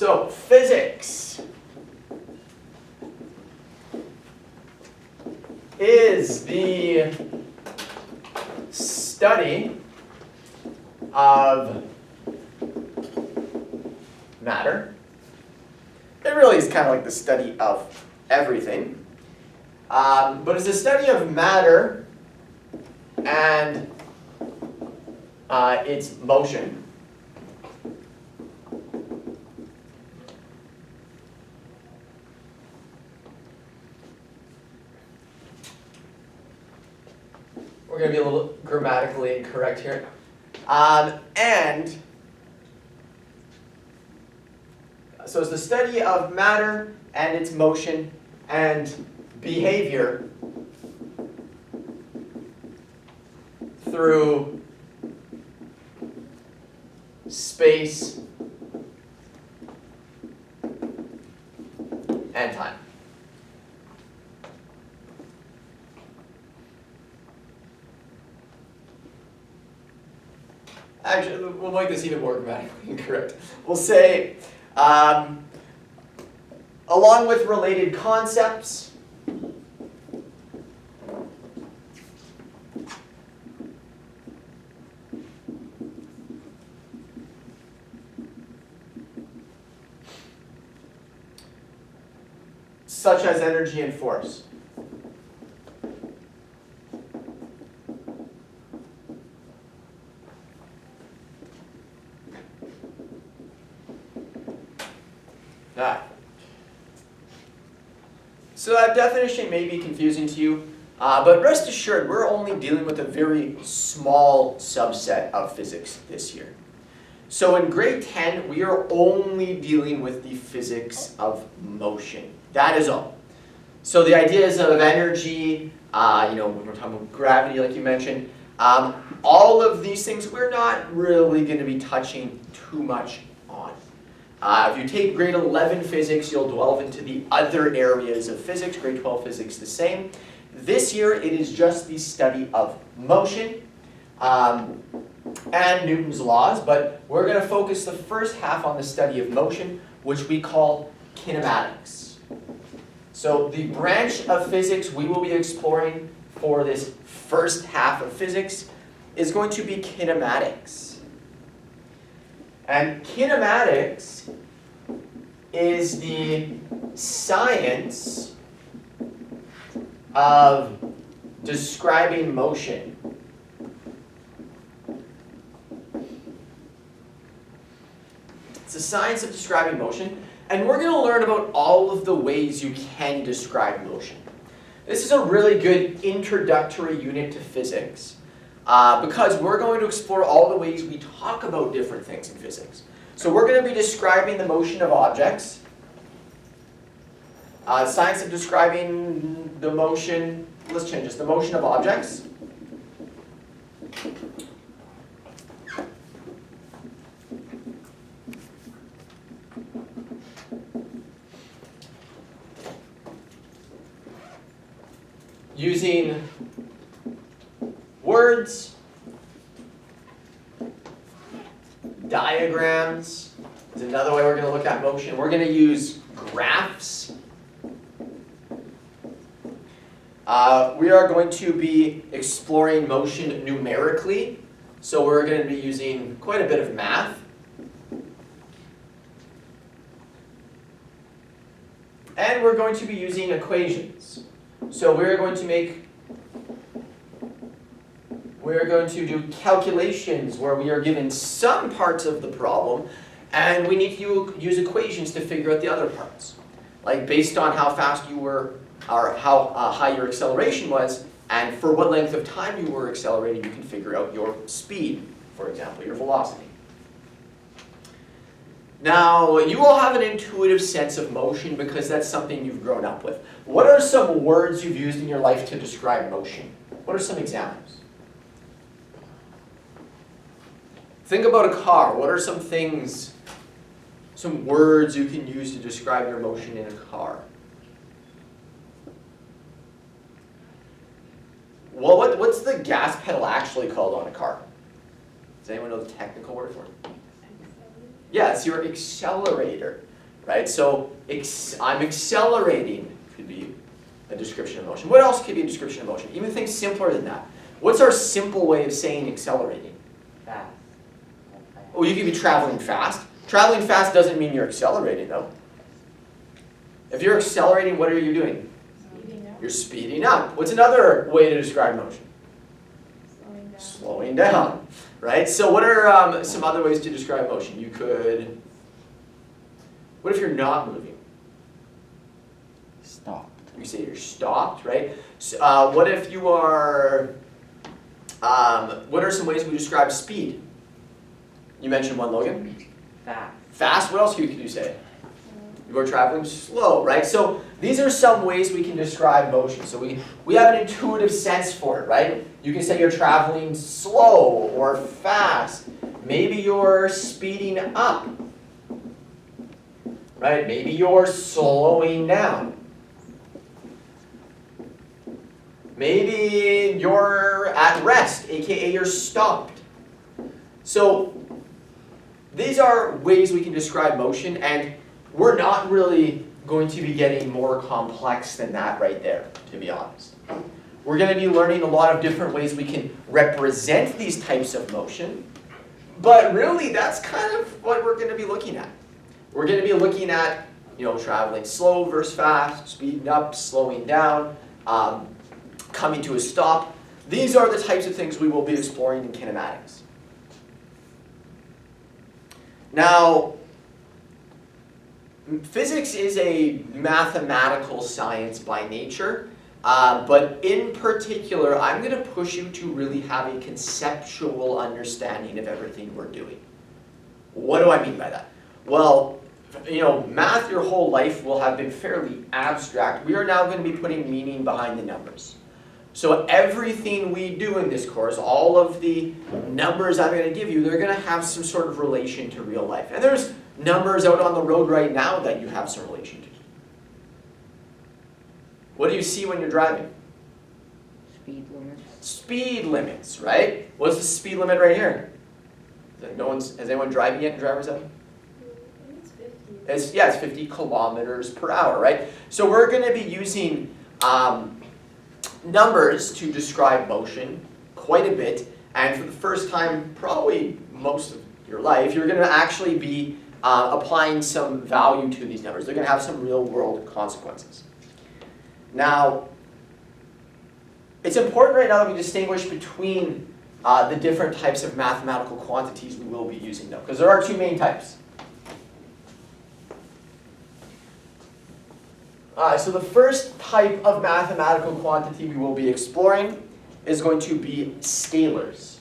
So, physics is the study of matter. It really is kind of like the study of everything. But it's a study of matter and its motion. We're going to be a little grammatically incorrect here. So it's the study of matter and its motion and behavior through space and time. Actually, we'll make this even more grammatically incorrect. We'll say, along with related concepts, such as energy and force. So that definition may be confusing to you, but rest assured, we're only dealing with a very small subset of physics this year. So in grade 10, we are only dealing with the physics of motion. That is all. So the ideas of energy, when we're talking about gravity, like you mentioned, all of these things we're not really going to be touching too much on. If you take grade 11 physics, you'll delve into the other areas of physics. Grade 12 physics the same. This year, it is just the study of motion and Newton's laws, but we're going to focus the first half on the study of motion, which we call kinematics. So the branch of physics we will be exploring for this first half of physics is going to be kinematics. And kinematics is the science of describing motion. It's the science of describing motion, and we're going to learn about all of the ways you can describe motion. This is a really good introductory unit to physics. Because we're going to explore all the ways we talk about different things in physics. So we're going to be describing the motion of objects, science of describing the motion, let's change this, the motion of objects. Using words, diagrams is another way we're going to look at motion. We're going to use graphs. We are going to be exploring motion numerically, so we're going to be using quite a bit of math. And we're going to be using equations. So we're going to do calculations where we are given some parts of the problem, and we need to use equations to figure out the other parts. Like based on how fast you were, or how high your acceleration was, and for what length of time you were accelerating, you can figure out your speed, for example, your velocity. Now, you all have an intuitive sense of motion because that's something you've grown up with. What are some words you've used in your life to describe motion? What are some examples? Think about a car. What are some things, some words you can use to describe your motion in a car? Well, what's the gas pedal actually called on a car? Does anyone know the technical word for it? Yeah, it's your accelerator. right? So I'm accelerating could be a description of motion. What else could be a description of motion? Even things simpler than that. What's our simple way of saying accelerating? Fast. Oh, you could be traveling fast. Traveling fast doesn't mean you're accelerating, though. If you're accelerating, what are you doing? Speeding up. You're speeding up. What's another way to describe motion? Slowing down. Slowing down, right? So what are some other ways to describe motion? You could, what if you're not moving? Stopped. You say you're stopped, right? So, what if you are, what are some ways we describe speed? You mentioned one, Logan. Fast. Fast, what else could you say? You are traveling slow, right? So these are some ways we can describe motion. So we have an intuitive sense for it, right? You can say you're traveling slow or fast. Maybe you're speeding up, right? Maybe you're slowing down. Maybe you're at rest, aka you're stopped. So these are ways we can describe motion, and we're not really going to be getting more complex than that right there, to be honest. We're going to be learning a lot of different ways we can represent these types of motion, but really that's kind of what we're going to be looking at. We're going to be looking at, traveling slow versus fast, speeding up, slowing down, coming to a stop. These are the types of things we will be exploring in kinematics. Now, physics is a mathematical science by nature, but in particular, I'm going to push you to really have a conceptual understanding of everything we're doing. What do I mean by that? Well, math your whole life will have been fairly abstract. We are now going to be putting meaning behind the numbers. So everything we do in this course, all of the numbers I'm going to give you, they're going to have some sort of relation to real life. And there's numbers out on the road right now that you have some relation to. What do you see when you're driving? Speed limits. Speed limits, right? What's the speed limit right here? Has anyone driving yet in driver's ed? I think it's 50. It's 50 kilometers per hour, right? So we're going to be using numbers to describe motion quite a bit, and for the first time, probably most of your life, you're going to actually be applying some value to these numbers. They're going to have some real world consequences. Now, it's important right now that we distinguish between the different types of mathematical quantities we will be using though, because there are two main types. So the first type of mathematical quantity we will be exploring is going to be scalars.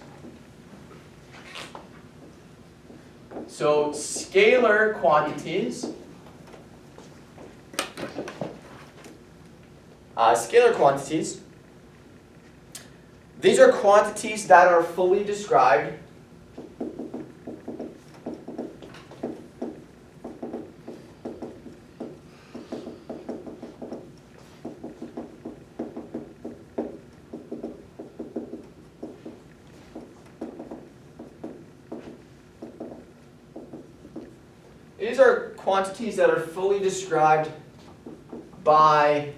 So scalar quantities, these are quantities that are fully described by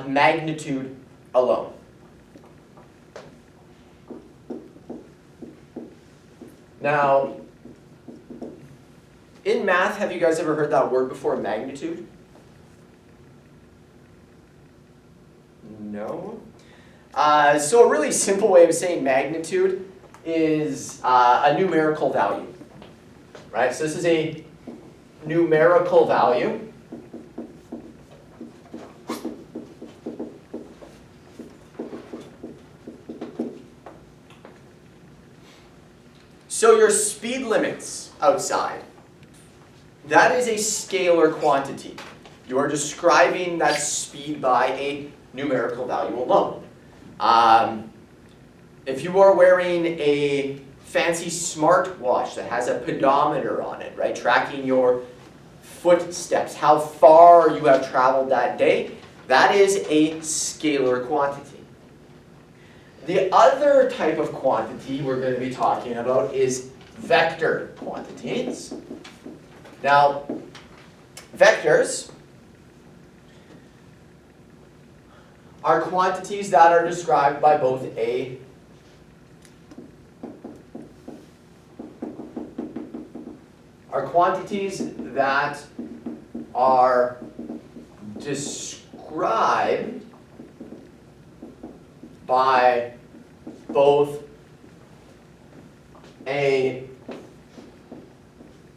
magnitude alone. Now, in math, have you guys ever heard that word before, magnitude? No? So a really simple way of saying magnitude is a numerical value, right? So this is a numerical value. So your speed limits outside, that is a scalar quantity. You are describing that speed by a numerical value alone. If you are wearing a fancy smartwatch that has a pedometer on it, right, tracking your footsteps, how far you have traveled that day, that is a scalar quantity. The other type of quantity we're going to be talking about is vector quantities. Now, vectors are quantities that are described by both a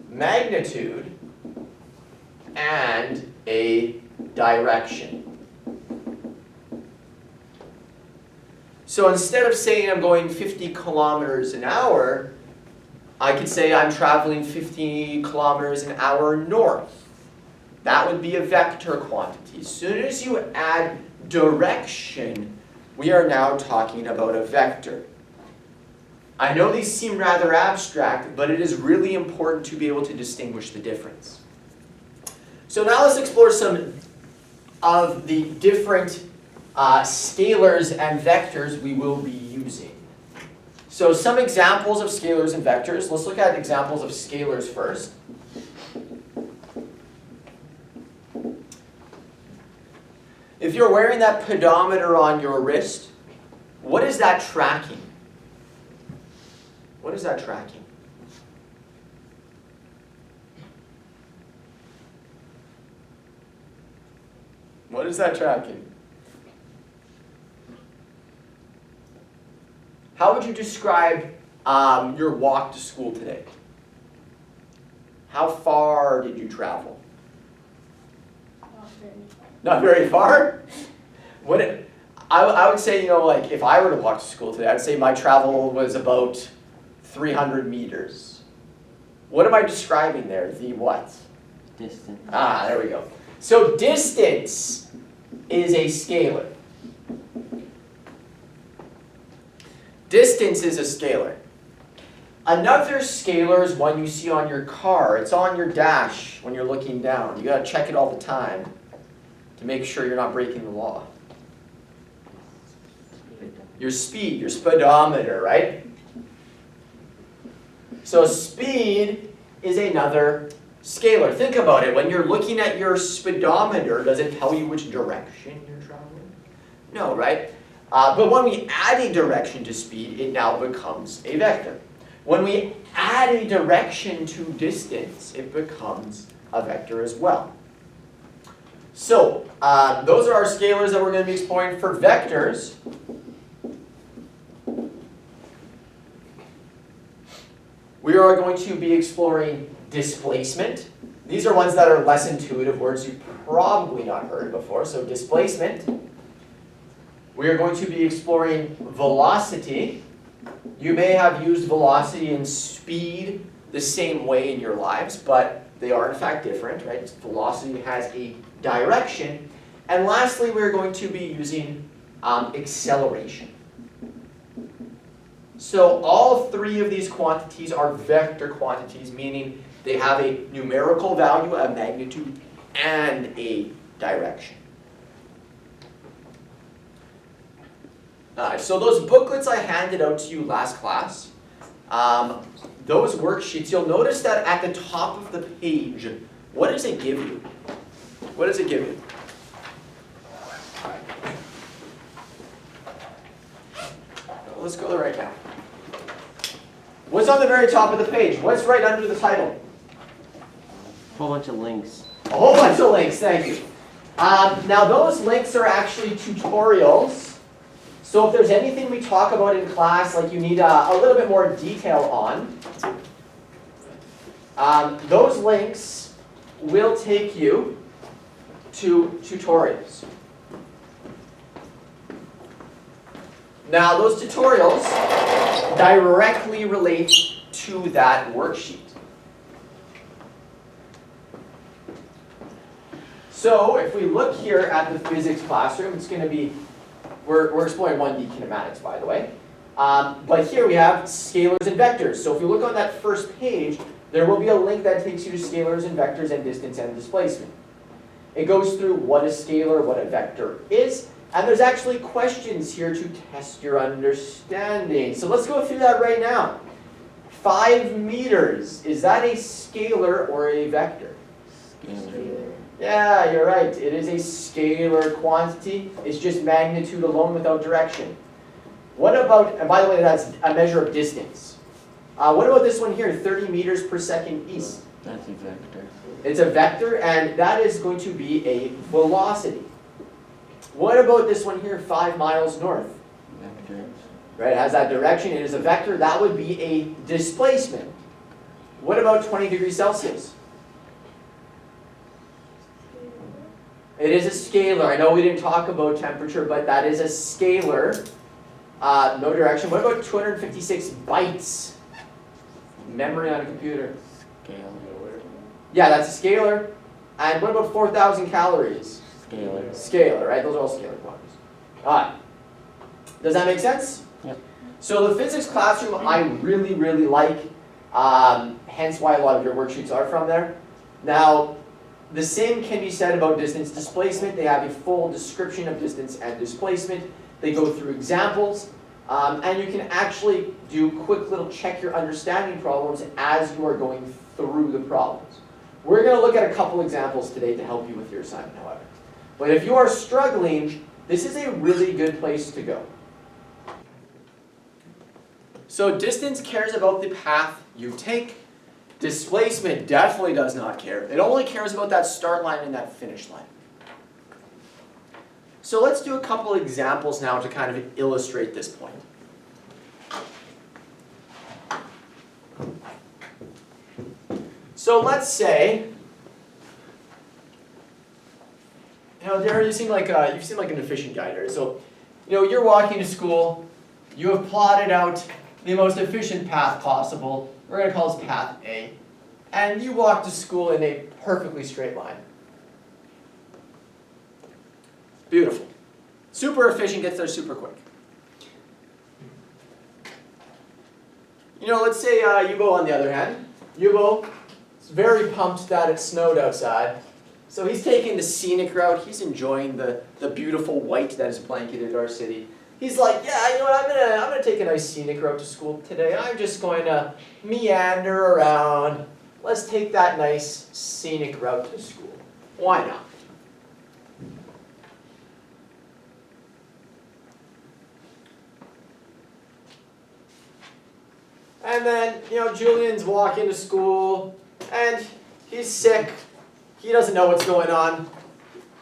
magnitude and a direction. So instead of saying I'm going 50 kilometers an hour, I could say I'm traveling 50 kilometers an hour north. That would be a vector quantity. As soon as you add direction, we are now talking about a vector. I know these seem rather abstract, but it is really important to be able to distinguish the difference. So now let's explore some of the different scalars and vectors we will be using. So some examples of scalars and vectors. Let's look at examples of scalars first. If you're wearing that pedometer on your wrist, what is that tracking? What is that tracking? What is that tracking? How would you describe your walk to school today? How far did you travel? Not very far. Not very far? I would say, like if I were to walk to school today, I'd say my travel was about 300 meters. What am I describing there? The what? Distance. Ah, there we go. So distance is a scalar. Distance is a scalar. Another scalar is one you see on your car. It's on your dash when you're looking down. You gotta check it all the time to make sure you're not breaking the law. Your speed, your speedometer, right? So speed is another scalar. Think about it. When you're looking at your speedometer, does it tell you which direction you're traveling? No, right? But when we add a direction to speed, it now becomes a vector. When we add a direction to distance, it becomes a vector as well. So those are our scalars that we're going to be exploring. For vectors, we are going to be exploring displacement. These are ones that are less intuitive, words you've probably not heard before. So displacement. We are going to be exploring velocity. You may have used velocity and speed the same way in your lives, but they are in fact different, right? Velocity has a direction. And lastly, we're going to be using acceleration. So all three of these quantities are vector quantities, meaning they have a numerical value, a magnitude, and a direction. So those booklets I handed out to you last class, those worksheets, you'll notice that at the top of the page, what does it give you? What does it give you? Let's go there right now. What's on the very top of the page? What's right under the title? A whole bunch of links. A whole bunch of links, thank you. Now those links are actually tutorials. So if there's anything we talk about in class, like you need a little bit more detail on, those links will take you to tutorials. Now those tutorials directly relate to that worksheet. So if we look here at the physics classroom, it's going to be, we're exploring 1D kinematics, by the way. But here we have scalars and vectors. So if you look on that first page, there will be a link that takes you to scalars and vectors and distance and displacement. It goes through what a scalar, what a vector is, and there's actually questions here to test your understanding. So let's go through that right now. 5 meters, is that a scalar or a vector? Scalar. Yeah, you're right. It is a scalar quantity. It's just magnitude alone without direction. What about, and by the way, that's a measure of distance. What about this one here, 30 meters per second east? That's a vector. It's a vector, and that is going to be a velocity. What about this one here, 5 miles north? Vector. Right, it has that direction. It is a vector. That would be a displacement. What about 20 degrees Celsius? It is a scalar. I know we didn't talk about temperature, but that is a scalar. No direction. What about 256 bytes? Memory on a computer. Scalar. Yeah, that's a scalar. And what about 4,000 calories? Scalar. Scalar, right? Those are all scalar quantities. All right. Does that make sense? Yep. So the physics classroom I really, really like. Hence why a lot of your worksheets are from there. Now, the same can be said about distance displacement. They have a full description of distance and displacement. They go through examples. And you can actually do quick little check your understanding problems as you are going through the problems. We're going to look at a couple examples today to help you with your assignment, however. But if you are struggling, this is a really good place to go. So distance cares about the path you take. Displacement definitely does not care. It only cares about that start line and that finish line. So let's do a couple examples now to kind of illustrate this point. So let's say, Darren, you seem like an efficient guy, Darren. So, you're walking to school. You have plotted out the most efficient path possible. We're going to call this path A. And you walk to school in a perfectly straight line. Beautiful. Super efficient, gets there super quick. Let's say Yubo on the other hand. Yubo is very pumped that it snowed outside. So he's taking the scenic route. He's enjoying the beautiful white that is blanketed our city. He's like, yeah, I'm gonna take a nice scenic route to school today. I'm just going to meander around. Let's take that nice scenic route to school. Why not? And then, Julian's walking to school, and he's sick. He doesn't know what's going on.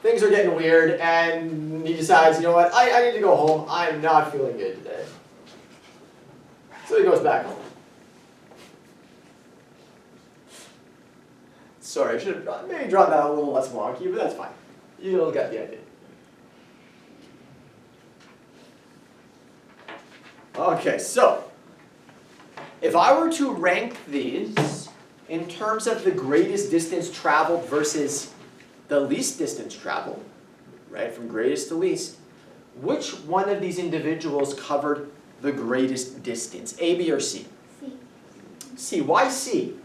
Things are getting weird, and he decides, I need to go home. I'm not feeling good today. So he goes back home. Sorry, I should have maybe drawn that a little less wonky, but that's fine. You'll get the idea. Okay, so if I were to rank these in terms of the greatest distance traveled versus the least distance traveled, right, from greatest to least, which one of these individuals covered the greatest distance, A, B, or C? C. C. Why C?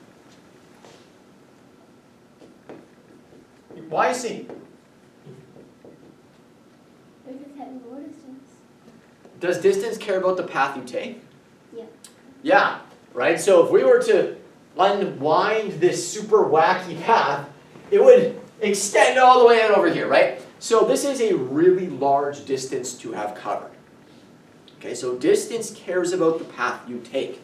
Why C? Because it had more distance. Does distance care about the path you take? Yeah. Yeah, right? So if we were to unwind this super wacky path, it would extend all the way out over here, right? So this is a really large distance to have covered. Okay, so distance cares about the path you take.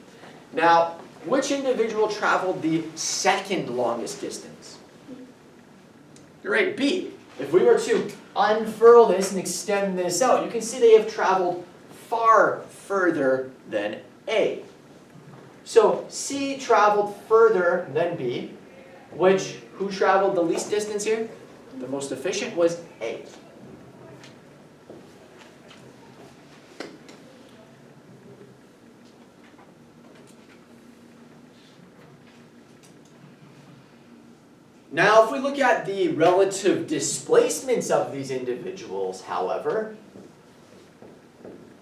Now, which individual traveled the second longest distance? You're right, B. If we were to unfurl this and extend this out, you can see they have traveled far further than A. So C traveled further than B, who traveled the least distance here? The most efficient was A. Now, if we look at the relative displacements of these individuals, however,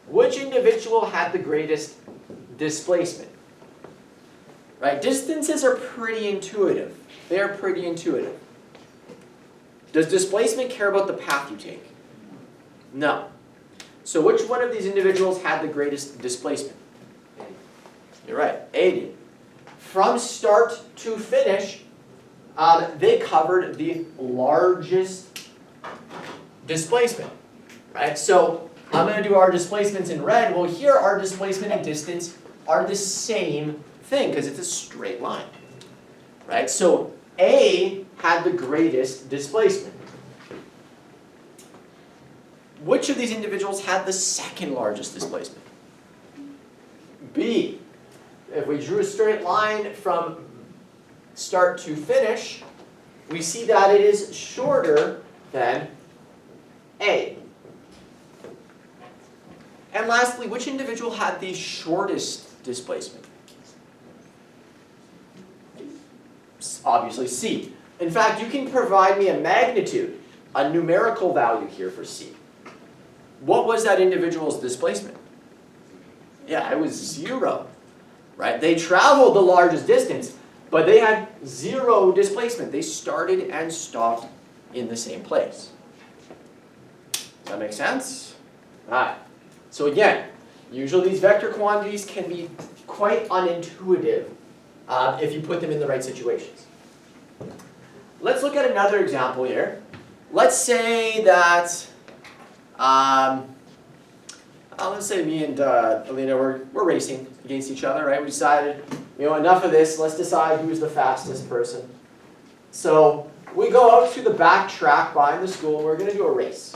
which individual had the greatest displacement? Right? Distances are pretty intuitive. They are pretty intuitive. Does displacement care about the path you take? No. So which one of these individuals had the greatest displacement? You're right, A did. From start to finish, they covered the largest displacement, right? So I'm going to do our displacements in red. Well, here our displacement and distance are the same thing because it's a straight line, right? So A had the greatest displacement. Which of these individuals had the second largest displacement? B. If we drew a straight line from start to finish, we see that it is shorter than A. And lastly, which individual had the shortest displacement? Obviously C. In fact, you can provide me a magnitude, a numerical value here for C. What was that individual's displacement? Yeah, it was 0, right? They traveled the largest distance, but they had 0 displacement. They started and stopped in the same place. Does that make sense? All right. So again, usually these vector quantities can be quite unintuitive if you put them in the right situations. Let's look at another example here. Let's say that, let's say me and Alina, we're racing against each other, right? We decided, enough of this, let's decide who's the fastest person. So we go out to the back track behind the school, and we're going to do a race.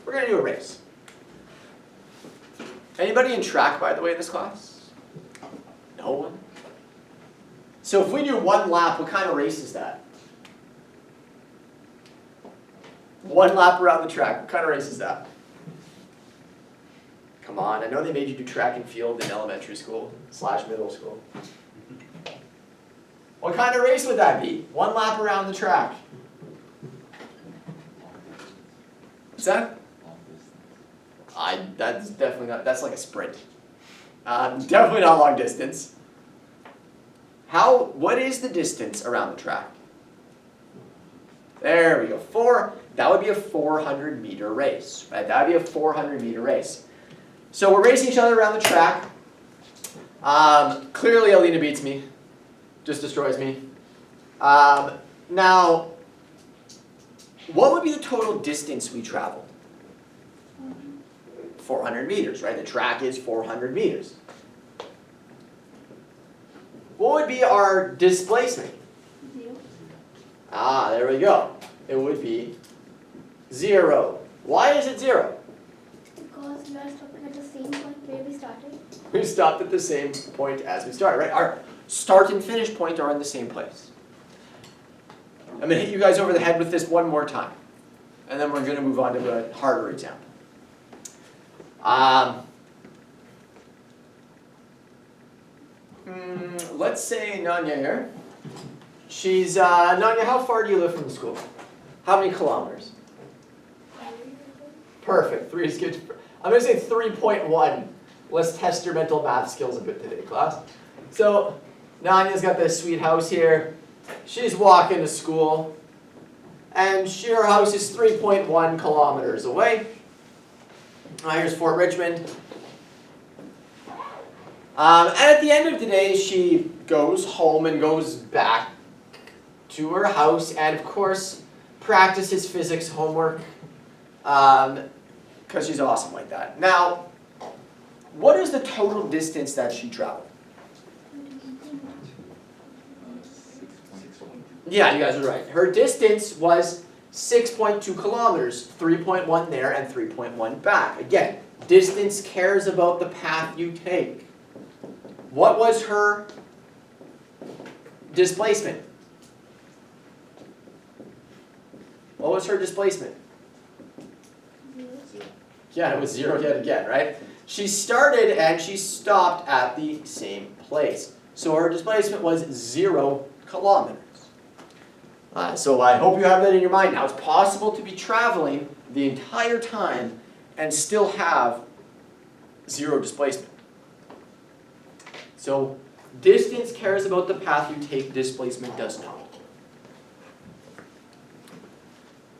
We're going to do a race. Anybody in track, by the way, in this class? No one? So if we do 1 lap, what kind of race is that? 1 lap around the track, what kind of race is that? Come on, I know they made you do track and field in elementary school / middle school. What kind of race would that be? 1 lap around the track. What's that? That's definitely not, that's like a sprint. Definitely not long distance. What is the distance around the track? There we go, that would be a 400-meter race, right? That would be a 400-meter race. So we're racing each other around the track. Clearly Alina beats me, just destroys me. Now, what would be the total distance we traveled? 400 meters, right? The track is 400 meters. What would be our displacement? 0. There we go. It would be 0. Why is it 0? Because we are stopping at the same point where we started. We stopped at the same point as we started, right? Our start and finish point are in the same place. I'm going to hit you guys over the head with this one more time. And then we're going to move on to a harder example. Let's say Nanya here. She's, Nanya, how far do you live from the school? How many kilometers? Perfect, 3 is good. I'm going to say 3.1. Let's test your mental math skills a bit today, class. So, Nanya's got this sweet house here. She's walking to school. And her house is 3.1 kilometers away. Here's Fort Richmond. And at the end of the day, she goes home and goes back to her house and, of course, practices physics homework because she's awesome like that. Now, what is the total distance that she traveled? Yeah, you guys are right. Her distance was 6.2 kilometers, 3.1 there and 3.1 back. Again, distance cares about the path you take. What was her displacement? What was her displacement? 0. Yeah, it was 0 yet again, right? She started and she stopped at the same place. So her displacement was 0 kilometers. So I hope you have that in your mind. Now, it's possible to be traveling the entire time and still have 0 displacement. So distance cares about the path you take, displacement does not.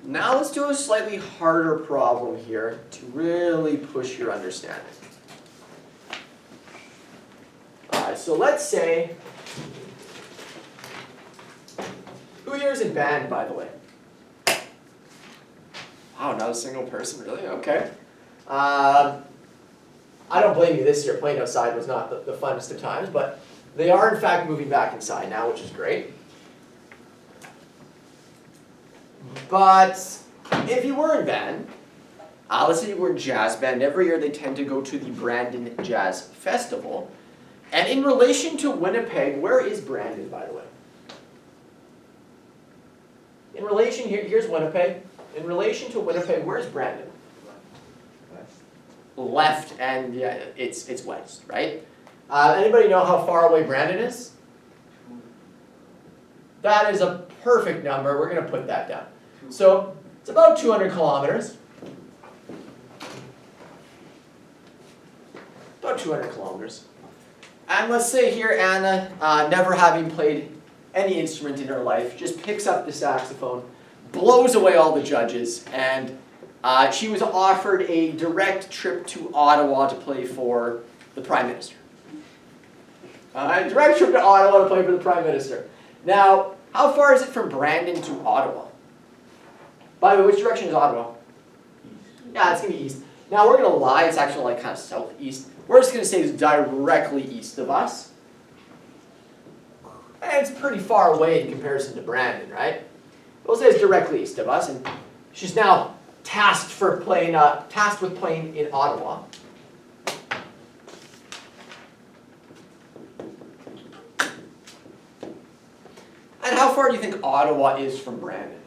Now let's do a slightly harder problem here to really push your understanding. So let's say years in band, by the way. Wow, not a single person, really? Okay. I don't blame you this year. Playing outside was not the funnest of times, but they are in fact moving back inside now, which is great. But if you were in band, let's say you were in jazz band, every year they tend to go to the Brandon Jazz Festival. And in relation to Winnipeg, where is Brandon, by the way? In relation, here's Winnipeg. In relation to Winnipeg, where's Brandon? Left, and yeah, it's west, right? Anybody know how far away Brandon is? That is a perfect number. We're going to put that down. So it's about 200 kilometers. About 200 kilometers. And let's say here Anna, never having played any instrument in her life, just picks up the saxophone, blows away all the judges, and she was offered a direct trip to Ottawa to play for the Prime Minister. A direct trip to Ottawa to play for the Prime Minister. Now, how far is it from Brandon to Ottawa? By the way, which direction is Ottawa? East. Yeah, it's going to be east. Now, we're going to lie. It's actually like kind of southeast. We're just going to say it's directly east of us. And it's pretty far away in comparison to Brandon, right? We'll say it's directly east of us, and she's now tasked with playing in Ottawa. And how far do you think Ottawa is from Brandon?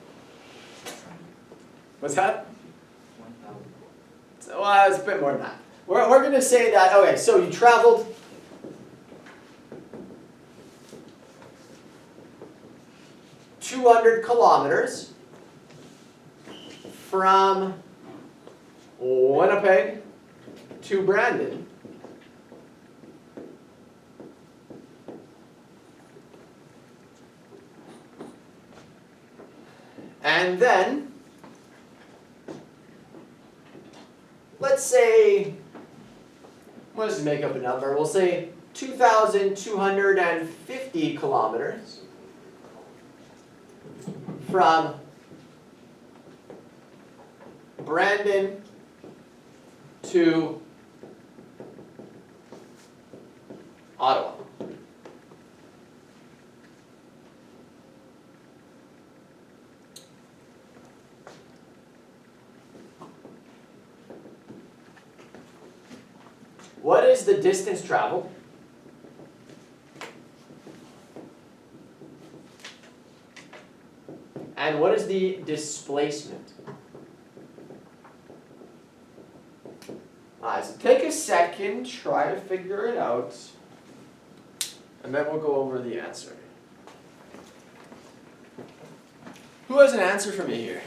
What's that? 1,000. So, it's a bit more than that. We're going to say that, okay, so you traveled .200 kilometers from Winnipeg to Brandon. And then, let's say, let's just make up a number. We'll say 2,250 kilometers from Brandon to Ottawa. What is the distance traveled? And what is the displacement? So take a second, try to figure it out, and then we'll go over the answer. Who has an answer for me here?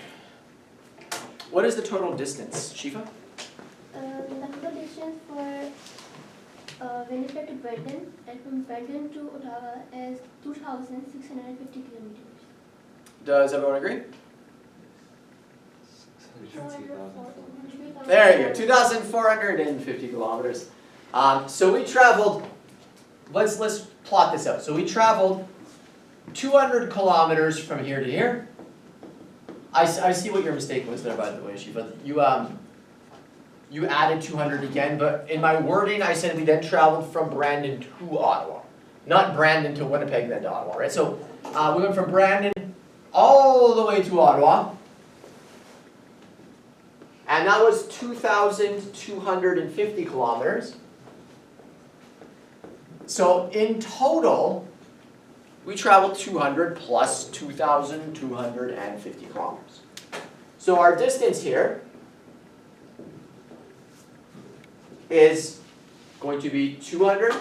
What is the total distance, Shifa? The total distance for Winnipeg to Brandon and from Brandon to Ottawa is 2,650 kilometers. Does everyone agree? 3,000. There you go, 2,450 kilometers. So we traveled, let's plot this out. So we traveled 200 kilometers from here to here. I see what your mistake was there, by the way, Shiva. You added 200 again, but in my wording I said we then traveled from Brandon to Ottawa. Not Brandon to Winnipeg, then to Ottawa, right? So we went from Brandon all the way to Ottawa. And that was 2,250 kilometers. So in total, we traveled 200 plus 2,250 kilometers. So our distance here is going to be 200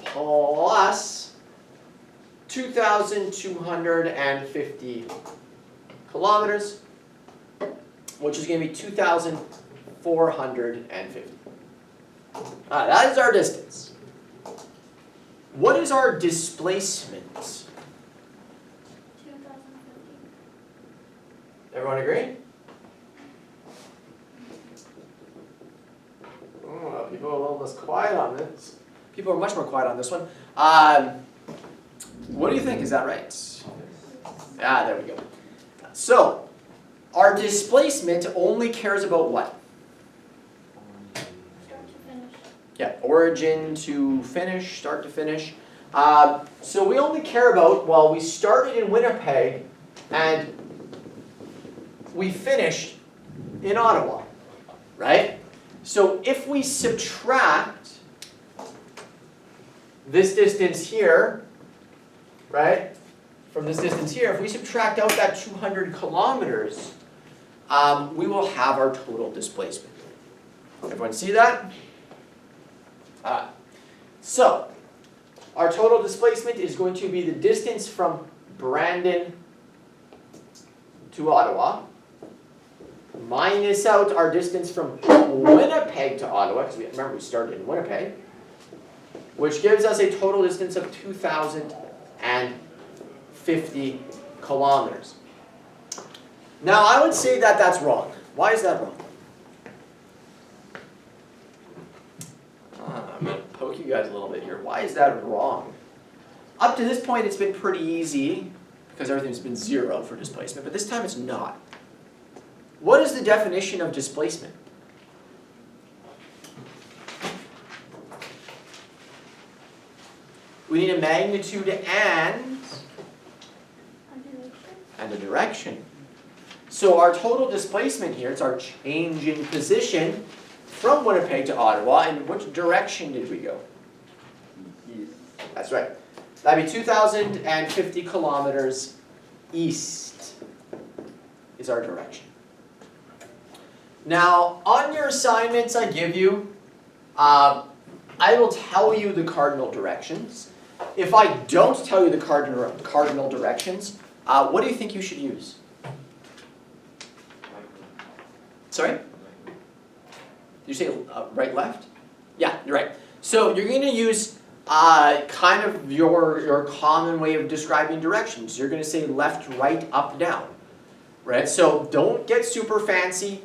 plus 2,250 kilometers, which is going to be 2,450. That is our distance. What is our displacement? 2,050. Everyone agree? Oh, people are a little less quiet on this. People are much more quiet on this one. What do you think? Is that right? There we go. So, our displacement only cares about what? Start to finish. Yeah, origin to finish, start to finish. So we only care about, well, we started in Winnipeg and we finished in Ottawa, right? So if we subtract this distance here, right, from this distance here, if we subtract out that 200 kilometers, we will have our total displacement. Everyone see that? So, our total displacement is going to be the distance from Brandon to Ottawa, minus out our distance from Winnipeg to Ottawa, because remember we started in Winnipeg, which gives us a total distance of 2,050 kilometers. Now, I would say that that's wrong. Why is that wrong? I'm going to poke you guys a little bit here. Why is that wrong? Up to this point, it's been pretty easy because everything's been 0 for displacement, but this time it's not. What is the definition of displacement? We need a magnitude and a direction. So our total displacement here, it's our change in position from Winnipeg to Ottawa, and which direction did we go? East. That's right. That'd be 2,050 kilometers east is our direction. Now, on your assignments I give you, I will tell you the cardinal directions. If I don't tell you the cardinal directions, what do you think you should use? Sorry? Did you say right, left? Yeah, you're right. So you're going to use kind of your common way of describing directions. You're going to say left, right, up, down. Right? So don't get super fancy.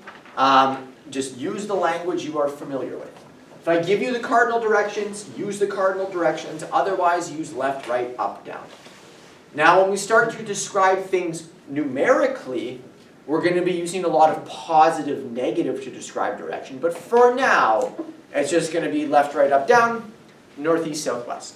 Just use the language you are familiar with. If I give you the cardinal directions, use the cardinal directions. Otherwise, use left, right, up, down. Now, when we start to describe things numerically, we're going to be using a lot of positive, negative to describe direction. But for now, it's just going to be left, right, up, down, northeast, southwest.